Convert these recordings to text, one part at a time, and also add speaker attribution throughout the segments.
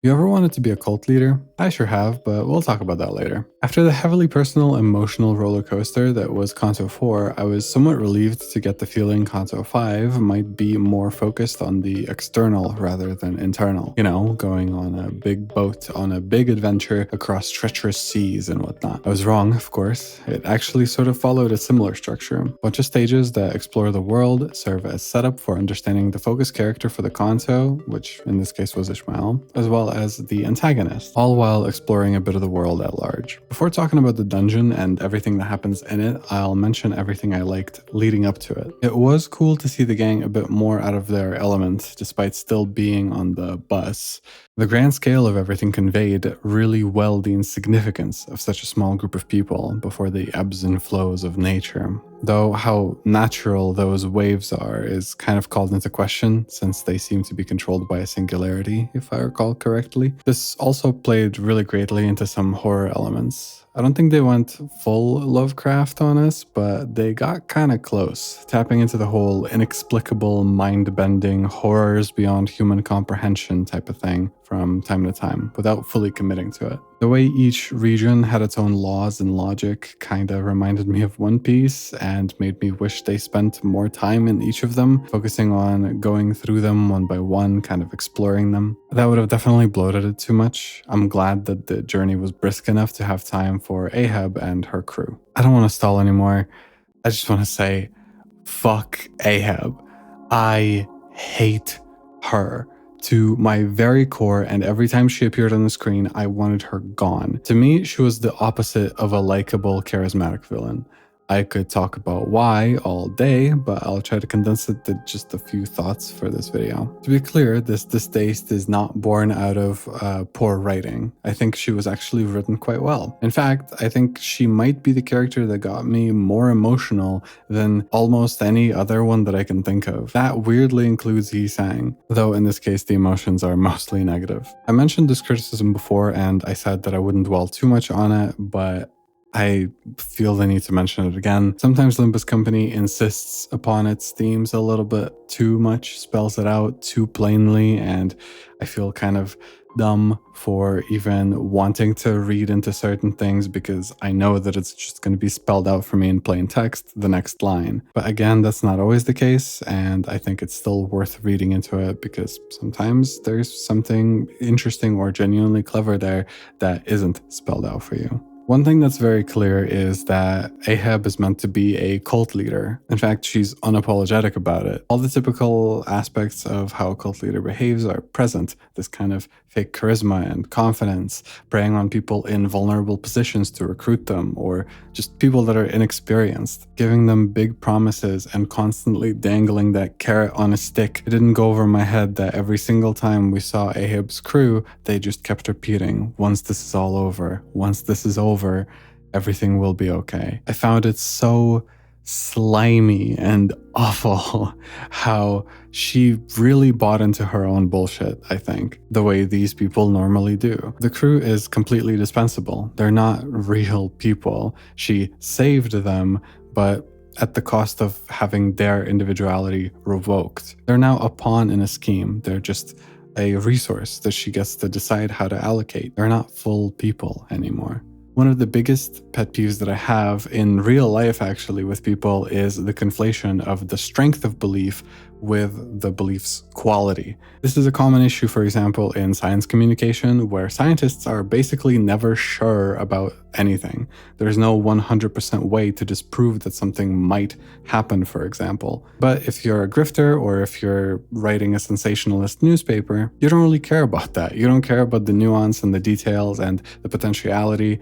Speaker 1: You ever wanted to be a cult leader? I sure have, but we'll talk about that later. After the heavily personal, emotional roller coaster that was Canto 4, I was somewhat relieved to get the feeling Canto 5 might be more focused on the external rather than internal. You know, going on a big boat on a big adventure across treacherous seas and whatnot. I was wrong, of course. It actually sort of followed a similar structure. A bunch of stages that explore the world, serve as setup for understanding the focus character for the Canto, which in this case was Ishmael, as well as the antagonist, all while exploring a bit of the world at large. Before talking about the dungeon and everything that happens in it, I'll mention everything I liked leading up to it. It was cool to see the gang a bit more out of their element, despite still being on the bus. The grand scale of everything conveyed really well the insignificance of such a small group of people before the ebbs and flows of nature. Though how natural those waves are is kind of called into question, since they seem to be controlled by a singularity, if I recall correctly. This also played really greatly into some horror elements. I don't think they went full Lovecraft on us, but they got kind of close, tapping into the whole inexplicable, mind-bending, horrors beyond human comprehension type of thing from time to time, without fully committing to it. The way each region had its own laws and logic kinda reminded me of One Piece and made me wish they spent more time in each of them, focusing on going through them one by one, kind of exploring them. That would have definitely bloated it too much. I'm glad that the journey was brisk enough to have time for Ahab and her crew. I don't want to stall anymore. I just want to say, fuck Ahab. I hate her to my very core, and every time she appeared on the screen, I wanted her gone. To me, she was the opposite of a likable, charismatic villain. I could talk about why all day, but I'll try to condense it to just a few thoughts for this video. To be clear, this distaste is not born out of poor writing. I think she was actually written quite well. In fact, I think she might be the character that got me more emotional than almost any other one that I can think of. That weirdly includes Yi-Sang, though in this case the emotions are mostly negative. I mentioned this criticism before and I said that I wouldn't dwell too much on it, but I feel the need to mention it again. Sometimes Limbus Company insists upon its themes a little bit too much, spells it out too plainly, and I feel kind of dumb for even wanting to read into certain things because I know that it's just going to be spelled out for me in plain text, the next line. But again, that's not always the case, and I think it's still worth reading into it because sometimes there's something interesting or genuinely clever there that isn't spelled out for you. One thing that's very clear is that Ahab is meant to be a cult leader. In fact, she's unapologetic about it. All the typical aspects of how a cult leader behaves are present. This kind of fake charisma and confidence, preying on people in vulnerable positions to recruit them, or just people that are inexperienced, giving them big promises and constantly dangling that carrot on a stick. It didn't go over my head that every single time we saw Ahab's crew, they just kept repeating, once this is all over, once this is over, everything will be okay. I found it so slimy and awful how she really bought into her own bullshit, I think, the way these people normally do. The crew is completely dispensable. They're not real people. She saved them, but at the cost of having their individuality revoked. They're now a pawn in a scheme. They're just a resource that she gets to decide how to allocate. They're not full people anymore. One of the biggest pet peeves that I have in real life actually with people is the conflation of the strength of belief with the belief's quality. This is a common issue, for example, in science communication, where scientists are basically never sure about anything. There's no 100% way to disprove that something might happen, for example. But if you're a grifter or if you're writing a sensationalist newspaper, you don't really care about that. You don't care about the nuance and the details and the potentiality.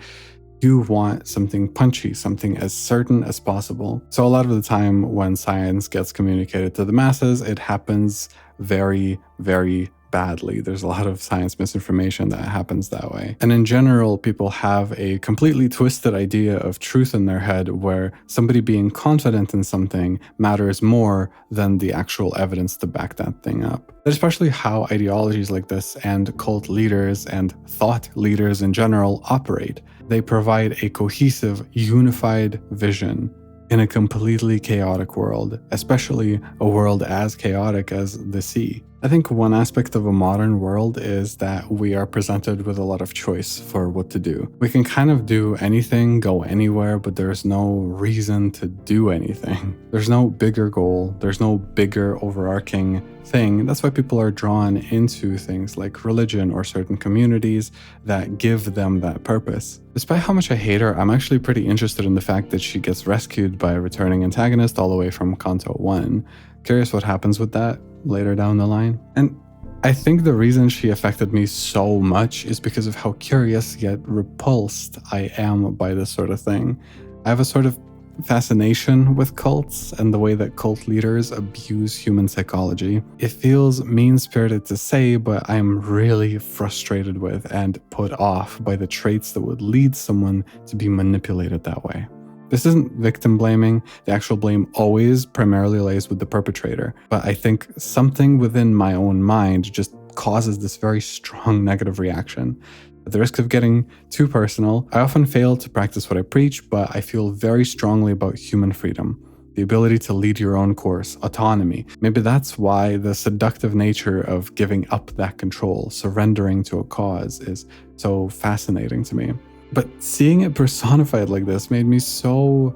Speaker 1: You want something punchy, something as certain as possible. So a lot of the time when science gets communicated to the masses, it happens very, very badly. There's a lot of science misinformation that happens that way. And in general, people have a completely twisted idea of truth in their head where somebody being confident in something matters more than the actual evidence to back that thing up. That's especially how ideologies like this and cult leaders and thought leaders in general operate. They provide a cohesive, unified vision in a completely chaotic world, especially a world as chaotic as the sea. I think one aspect of a modern world is that we are presented with a lot of choice for what to do. We can kind of do anything, go anywhere, but there's no reason to do anything. There's no bigger goal, there's no bigger overarching thing. That's why people are drawn into things like religion or certain communities that give them that purpose. Despite how much I hate her, I'm actually pretty interested in the fact that she gets rescued by a returning antagonist all the way from Canto 1. Curious what happens with that later down the line. And I think the reason she affected me so much is because of how curious yet repulsed I am by this sort of thing. I have a sort of fascination with cults and the way that cult leaders abuse human psychology. It feels mean-spirited to say, but I'm really frustrated with and put off by the traits that would lead someone to be manipulated that way. This isn't victim blaming. The actual blame always primarily lays with the perpetrator. But I think something within my own mind just causes this very strong negative reaction. At the risk of getting too personal, I often fail to practice what I preach, but I feel very strongly about human freedom. The ability to lead your own course, autonomy. Maybe that's why the seductive nature of giving up that control, surrendering to a cause, is so fascinating to me. But seeing it personified like this made me so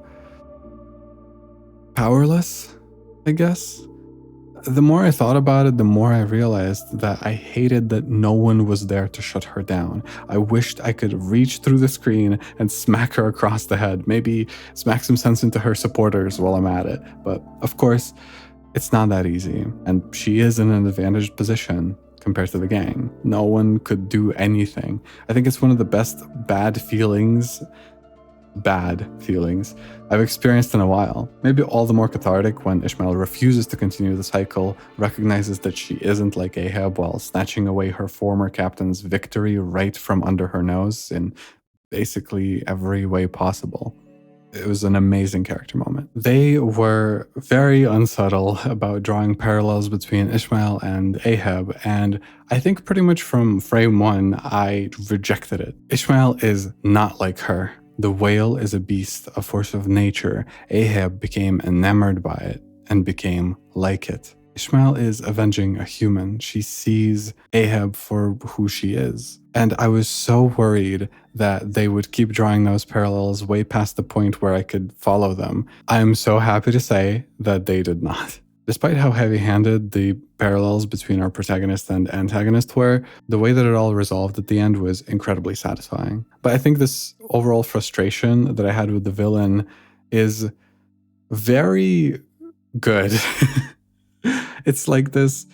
Speaker 1: powerless, I guess. The more I thought about it, the more I realized that I hated that no one was there to shut her down. I wished I could reach through the screen and smack her across the head, maybe smack some sense into her supporters while I'm at it. But of course, it's not that easy, and she is in an advantaged position compared to the gang. No one could do anything. I think it's one of the best bad feelings I've experienced in a while. Maybe all the more cathartic when Ishmael refuses to continue the cycle, recognizes that she isn't like Ahab while snatching away her former captain's victory right from under her nose in basically every way possible. It was an amazing character moment. They were very unsubtle about drawing parallels between Ishmael and Ahab, and I think pretty much from frame one, I rejected it. Ishmael is not like her. The whale is a beast, a force of nature. Ahab became enamored by it and became like it. Ishmael is avenging a human. She sees Ahab for who she is. And I was so worried that they would keep drawing those parallels way past the point where I could follow them. I'm so happy to say that they did not. Despite how heavy-handed the parallels between our protagonist and antagonist were, the way that it all resolved at the end was incredibly satisfying. But I think this overall frustration that I had with the villain is very good. It's like this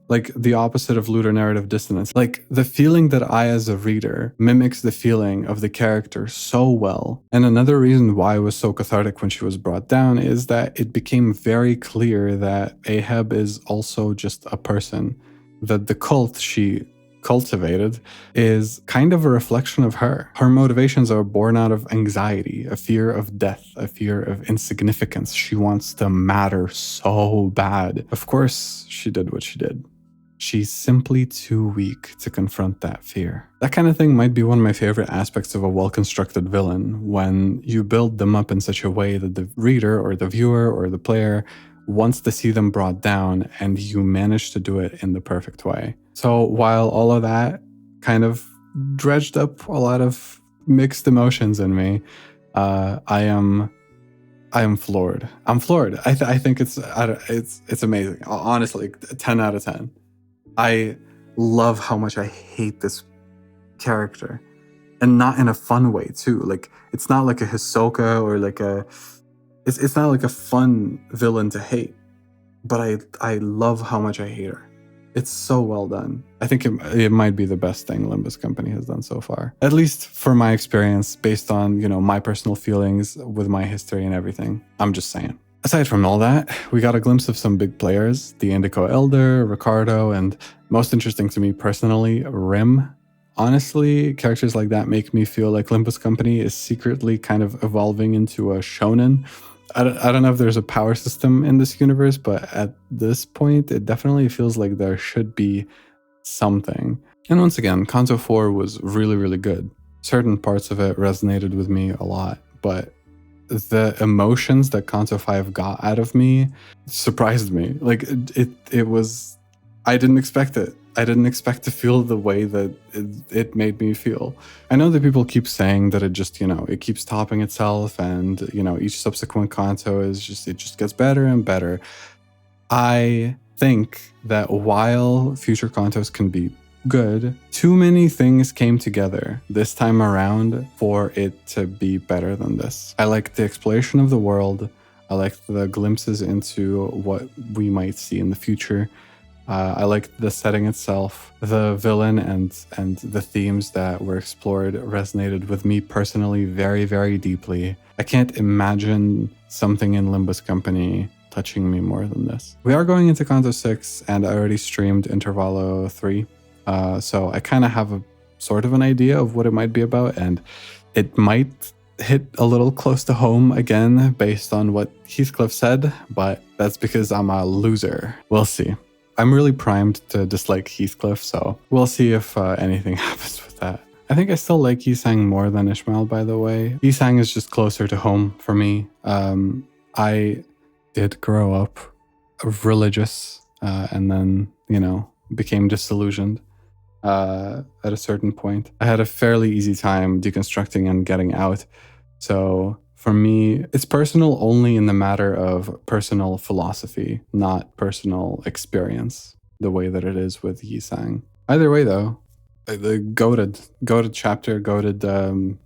Speaker 1: like the opposite of looter narrative dissonance. Like the feeling that I as a reader mimics the feeling of the character so well. And another reason why it was so cathartic when she was brought down is that it became very clear that Ahab is also just a person. That the cult she cultivated is kind of a reflection of her. Her motivations are born out of anxiety, a fear of death, a fear of insignificance. She wants to matter so bad. Of course, she did what she did. She's simply too weak to confront that fear. That kind of thing might be one of my favorite aspects of a well-constructed villain, when you build them up in such a way that the reader or the viewer or the player wants to see them brought down, and you manage to do it in the perfect way. So while all of that kind of dredged up a lot of mixed emotions in me, I am floored. I'm floored. I think it's amazing. Honestly, 10 out of 10. I love how much I hate this character, and not in a fun way too. Like it's not like a Hisoka or like a. It's not like a fun villain to hate, but I love how much I hate her. It's so well done. I think it might be the best thing Limbus Company has done so far. At least for my experience, based on, my personal feelings with my history and everything. I'm just saying. Aside from all that, we got a glimpse of some big players, the Indico Elder, Ricardo, and most interesting to me personally, Rim. Honestly, characters like that make me feel like Limbus Company is secretly kind of evolving into a shonen. I don't know if there's a power system in this universe, but at this point, it definitely feels like there should be something. And once again, Canto 4 was really, really good. Certain parts of it resonated with me a lot, but the emotions that Canto 5 got out of me surprised me. Like it was, I didn't expect it. I didn't expect to feel the way that it made me feel. I know that people keep saying that it just, it keeps topping itself, and, each subsequent Canto it just gets better and better. I think that while future Cantos can be good, too many things came together this time around for it to be better than this. I like the exploration of the world. I like the glimpses into what we might see in the future. I like the setting itself. The villain and the themes that were explored resonated with me personally very, very deeply. I can't imagine something in Limbus Company touching me more than this. We are going into Canto 6, and I already streamed Intervallo 3. So I kind of have a sort of an idea of what it might be about, and it might hit a little close to home again based on what Heathcliff said, but that's because I'm a loser. We'll see. I'm really primed to dislike Heathcliff, so we'll see if anything happens with that. I think I still like Yisang more than Ishmael, by the way. Yisang is just closer to home for me. I did grow up religious and then, became disillusioned at a certain point. I had a fairly easy time deconstructing and getting out. So for me, it's personal only in the matter of personal philosophy, not personal experience, the way that it is with Yisang. Either way, though, the goated chapter, goated,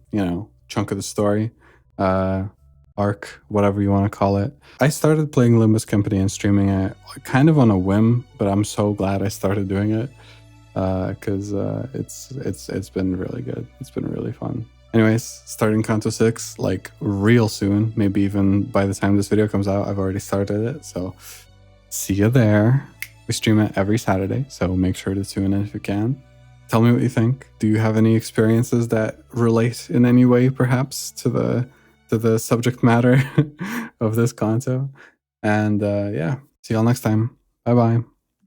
Speaker 1: chunk of the story, arc, whatever you want to call it. I started playing Limbus Company and streaming it kind of on a whim, but I'm so glad I started doing it because it's been really good. It's been really fun. Anyways, starting Canto 6 like real soon, maybe even by the time this video comes out, I've already started it. So see you there. We stream it every Saturday, so make sure to tune in if you can. Tell me what you think. Do you have any experiences that relate in any way, perhaps, to the subject matter of this Canto? And yeah, see y'all next time. Bye bye.